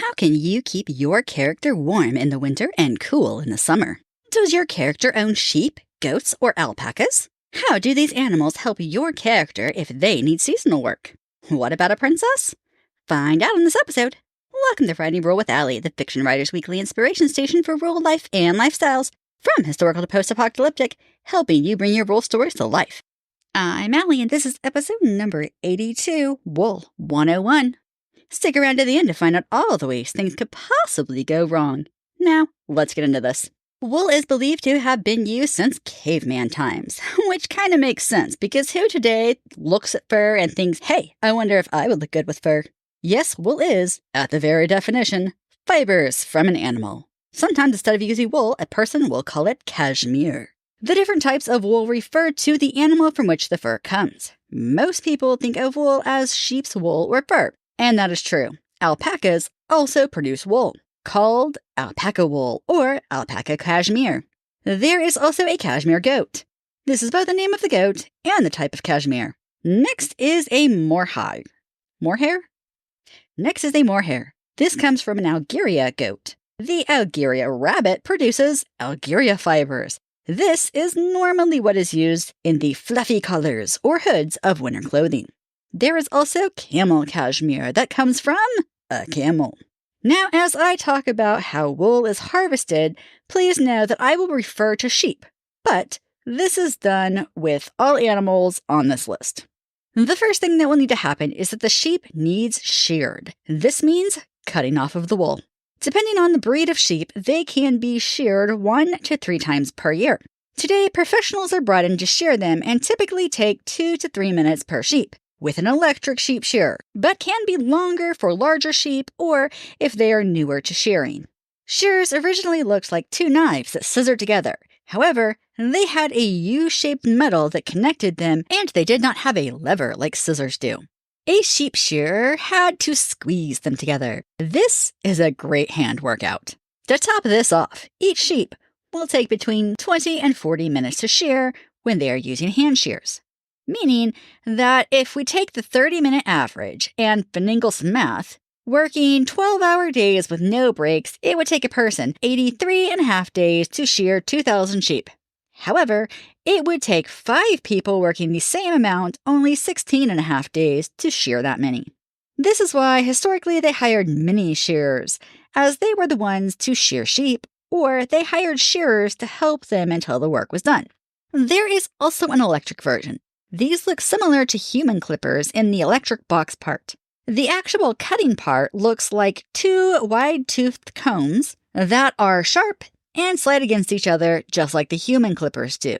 How can you keep your character warm in the winter and cool in the summer? Does your character own sheep, goats, or alpacas? How do these animals help your character if they need seasonal work? What about a princess? Find out in this episode. Welcome to Writing Rule with Allie, the Fiction Writers Weekly inspiration station for rural life and lifestyles, from historical to post-apocalyptic, helping you bring your rule stories to life. I'm Allie, and this is episode number 82, Wool 101. Stick around to the end to find out all the ways things could possibly go wrong. Now, let's get into this. Wool is believed to have been used since caveman times, which kind of makes sense because who today looks at fur and thinks, hey, I wonder if I would look good with fur? Yes, wool is, at the very definition, fibers from an animal. Sometimes instead of using wool, a person will call it cashmere. The different types of wool refer to the animal from which the fur comes. Most people think of wool as sheep's wool or fur, and that is true. Alpacas also produce wool, called alpaca wool or alpaca cashmere. There is also a cashmere goat. This is both the name of the goat and the type of cashmere. Next is a mohair. Mohair? Next is a mohair. This comes from an Algeria goat. The Algeria rabbit produces Algeria fibers. This is normally what is used in the fluffy collars or hoods of winter clothing. There is also camel cashmere that comes from a camel. Now, as I talk about how wool is harvested, please know that I will refer to sheep, but this is done with all animals on this list. The first thing that will need to happen is that the sheep needs sheared. This means cutting off of the wool. Depending on the breed of sheep, they can be sheared 1 to 3 times per year. Today, professionals are brought in to shear them and typically take 2 to 3 minutes per sheep, with an electric sheep shearer, but can be longer for larger sheep or if they are newer to shearing. Shears originally looked like 2 knives that scissored together. However, they had a U-shaped metal that connected them, and they did not have a lever like scissors do. A sheep shearer had to squeeze them together. This is a great hand workout. To top this off, each sheep will take between 20 and 40 minutes to shear when they are using hand shears. Meaning that if we take the 30-minute average and finagle some math, working 12-hour days with no breaks, it would take a person 83.5 days to shear 2,000 sheep. However, it would take 5 people working the same amount only 16.5 days to shear that many. This is why historically they hired mini shearers, as they were the ones to shear sheep, or they hired shearers to help them until the work was done. There is also an electric version. These look similar to human clippers in the electric box part. The actual cutting part looks like 2 wide-toothed combs that are sharp and slide against each other just like the human clippers do.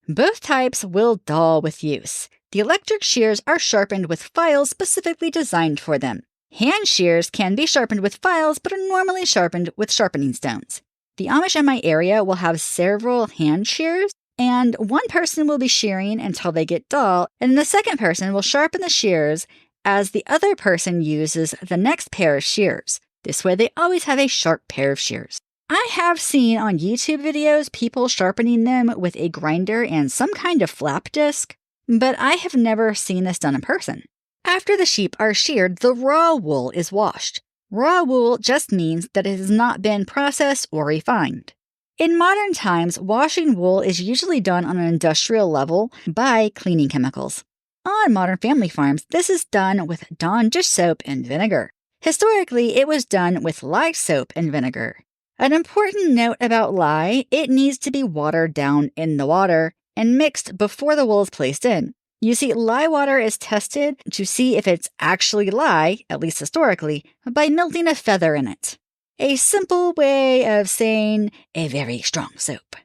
Both types will dull with use. The electric shears are sharpened with files specifically designed for them. Hand shears can be sharpened with files but are normally sharpened with sharpening stones. The Amish in my area will have several hand shears, and one person will be shearing until they get dull, and the second person will sharpen the shears as the other person uses the next pair of shears. This way they always have a sharp pair of shears. I have seen on YouTube videos people sharpening them with a grinder and some kind of flap disc, but I have never seen this done in person. After the sheep are sheared, the raw wool is washed. Raw wool just means that it has not been processed or refined. In modern times, washing wool is usually done on an industrial level by cleaning chemicals. On modern family farms, this is done with Dawn dish soap and vinegar. Historically, it was done with lye soap and vinegar. An important note about lye, it needs to be watered down in the water and mixed before the wool is placed in. You see, lye water is tested to see if it's actually lye, at least historically, by melting a feather in it. A simple way of saying a very strong soap.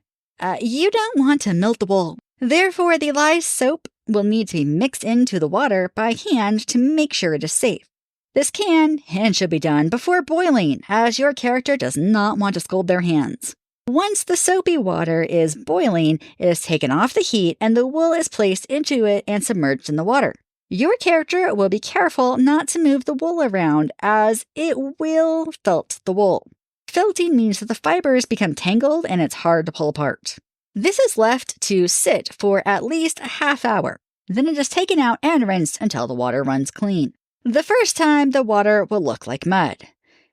You don't want to melt the wool. Therefore, the lye soap will need to be mixed into the water by hand to make sure it is safe. This can and should be done before boiling, as your character does not want to scald their hands. Once the soapy water is boiling, it is taken off the heat and the wool is placed into it and submerged in the water. Your character will be careful not to move the wool around, as it will felt the wool. Felting means that the fibers become tangled and it's hard to pull apart. This is left to sit for at least a half hour. Then it is taken out and rinsed until the water runs clean. The first time, the water will look like mud.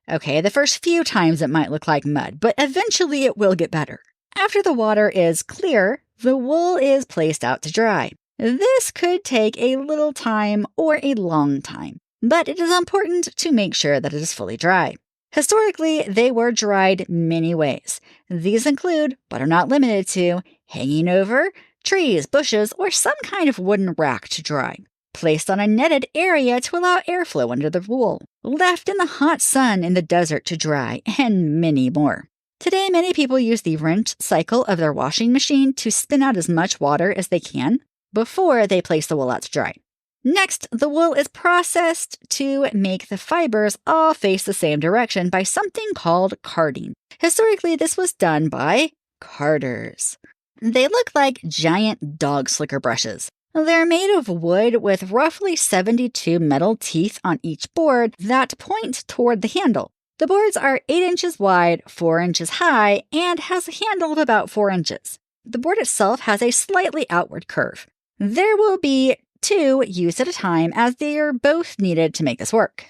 Okay, the first few times it might look like mud, but eventually it will get better. After the water is clear, the wool is placed out to dry. This could take a little time or a long time, but it is important to make sure that it is fully dry. Historically, they were dried many ways. These include, but are not limited to, hanging over trees, bushes, or some kind of wooden rack to dry, placed on a netted area to allow airflow under the wool, left in the hot sun in the desert to dry, and many more. Today, many people use the rinse cycle of their washing machine to spin out as much water as they can before they place the wool out to dry. Next, the wool is processed to make the fibers all face the same direction by something called carding. Historically, this was done by carders. They look like giant dog slicker brushes. They're made of wood with roughly 72 metal teeth on each board that point toward the handle. The boards are 8 inches wide, 4 inches high, and has a handle of about 4 inches. The board itself has a slightly outward curve. There will be 2 used at a time as they are both needed to make this work.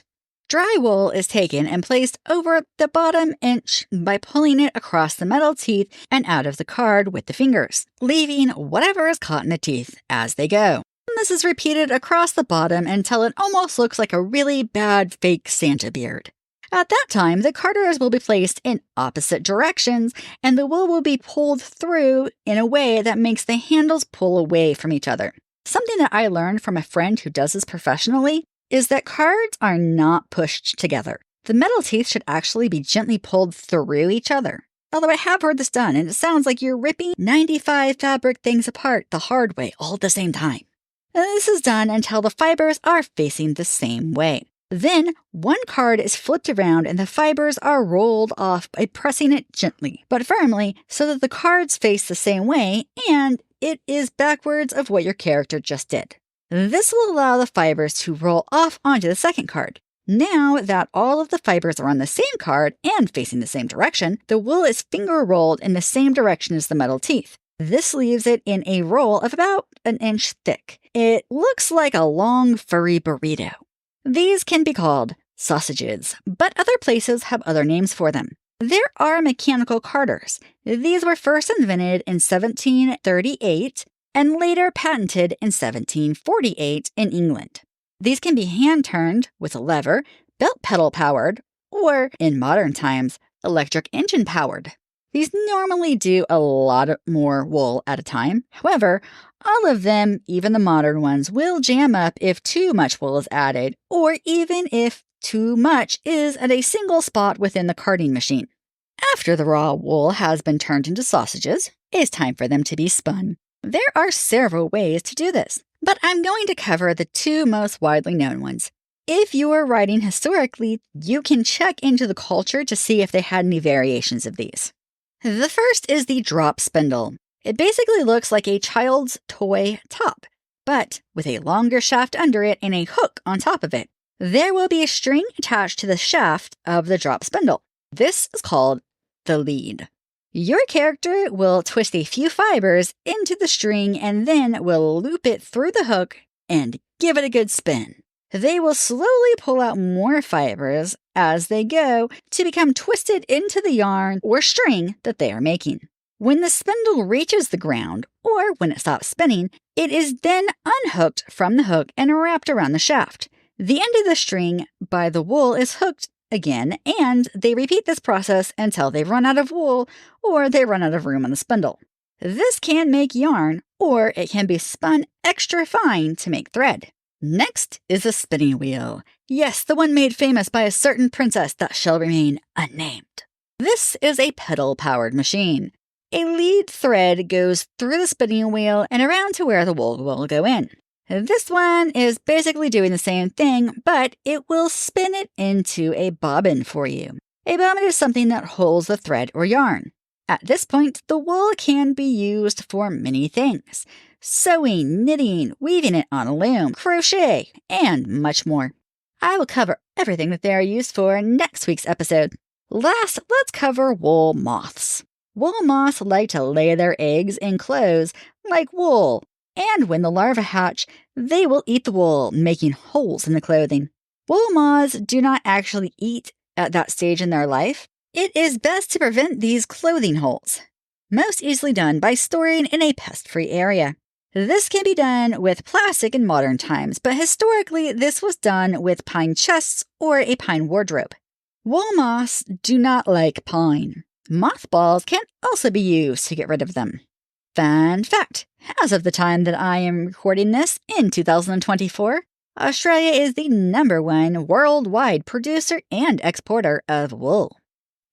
Dry wool is taken and placed over the bottom inch by pulling it across the metal teeth and out of the card with the fingers, leaving whatever is caught in the teeth as they go. And this is repeated across the bottom until it almost looks like a really bad fake Santa beard. At that time, the carders will be placed in opposite directions, and the wool will be pulled through in a way that makes the handles pull away from each other. Something that I learned from a friend who does this professionally is that cards are not pushed together. The metal teeth should actually be gently pulled through each other. Although I have heard this done, and it sounds like you're ripping 95 fabric things apart the hard way all at the same time. And this is done until the fibers are facing the same way. Then, one card is flipped around and the fibers are rolled off by pressing it gently but firmly so that the cards face the same way and it is backwards of what your character just did. This will allow the fibers to roll off onto the second card. Now that all of the fibers are on the same card and facing the same direction, the wool is finger rolled in the same direction as the metal teeth. This leaves it in a roll of about an inch thick. It looks like a long, furry burrito. These can be called sausages, but other places have other names for them. There are mechanical carders. These were first invented in 1738 and later patented in 1748 in England. These can be hand-turned with a lever, belt pedal powered, or, in modern times, electric engine powered. These normally do a lot more wool at a time. However, all of them, even the modern ones, will jam up if too much wool is added, or even if too much is at a single spot within the carding machine. After the raw wool has been turned into sausages, it's time for them to be spun. There are several ways to do this, but I'm going to cover the 2 most widely known ones. If you are writing historically, you can check into the culture to see if they had any variations of these. The first is the drop spindle. It basically looks like a child's toy top, but with a longer shaft under it and a hook on top of it. There will be a string attached to the shaft of the drop spindle. This is called the lead. Your character will twist a few fibers into the string and then will loop it through the hook and give it a good spin. They will slowly pull out more fibers as they go to become twisted into the yarn or string that they are making. When the spindle reaches the ground, or when it stops spinning, it is then unhooked from the hook and wrapped around the shaft. The end of the string by the wool is hooked again, and they repeat this process until they run out of wool or they run out of room on the spindle. This can make yarn, or it can be spun extra fine to make thread. Next is a spinning wheel. Yes, the one made famous by a certain princess that shall remain unnamed. This is a pedal-powered machine. A lead thread goes through the spinning wheel and around to where the wool will go in. This one is basically doing the same thing, but it will spin it into a bobbin for you. A bobbin is something that holds the thread or yarn. At this point, the wool can be used for many things: sewing, knitting, weaving it on a loom, crochet, and much more. I will cover everything that they are used for in next week's episode. Last, let's cover wool moths. Wool moths like to lay their eggs in clothes like wool, and when the larvae hatch, they will eat the wool, making holes in the clothing. Wool moths do not actually eat At that stage in their life, it is best to prevent these clothing holes. Most easily done by storing in a pest-free area. This can be done with plastic in modern times, but historically this was done with pine chests or a pine wardrobe. Wool moths do not like pine. Mothballs can also be used to get rid of them. Fun fact, as of the time that I am recording this in 2024, Australia is the #1 worldwide producer and exporter of wool.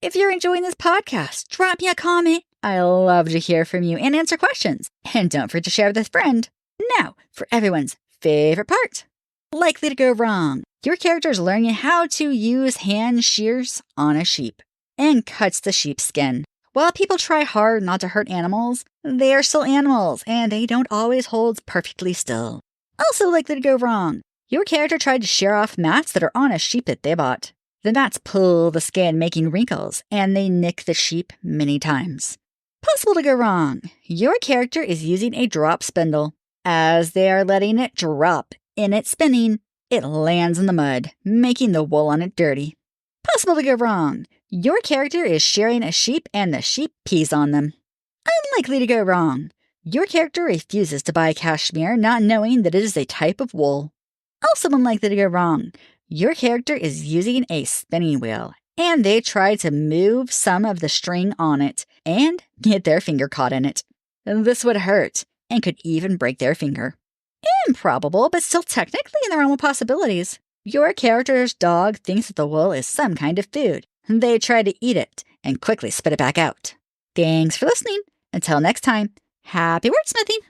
If you're enjoying this podcast, drop me a comment. I love to hear from you and answer questions. And don't forget to share with a friend. Now, for everyone's favorite part. Likely to go wrong. Your character is learning how to use hand shears on a sheep and cuts the sheep's skin. While people try hard not to hurt animals, they are still animals and they don't always hold perfectly still. Also likely to go wrong. Your character tried to shear off mats that are on a sheep that they bought. The mats pull the skin, making wrinkles, and they nick the sheep many times. Possible to go wrong. Your character is using a drop spindle. As they are letting it drop in its spinning, it lands in the mud, making the wool on it dirty. Possible to go wrong. Your character is shearing a sheep and the sheep pees on them. Unlikely to go wrong. Your character refuses to buy cashmere, not knowing that it is a type of wool. Also unlikely to go wrong. Your character is using a spinning wheel, and they try to move some of the string on it and get their finger caught in it. This would hurt and could even break their finger. Improbable, but still technically in the realm of possibilities. Your character's dog thinks that the wool is some kind of food. They try to eat it and quickly spit it back out. Thanks for listening. Until next time, happy wordsmithing!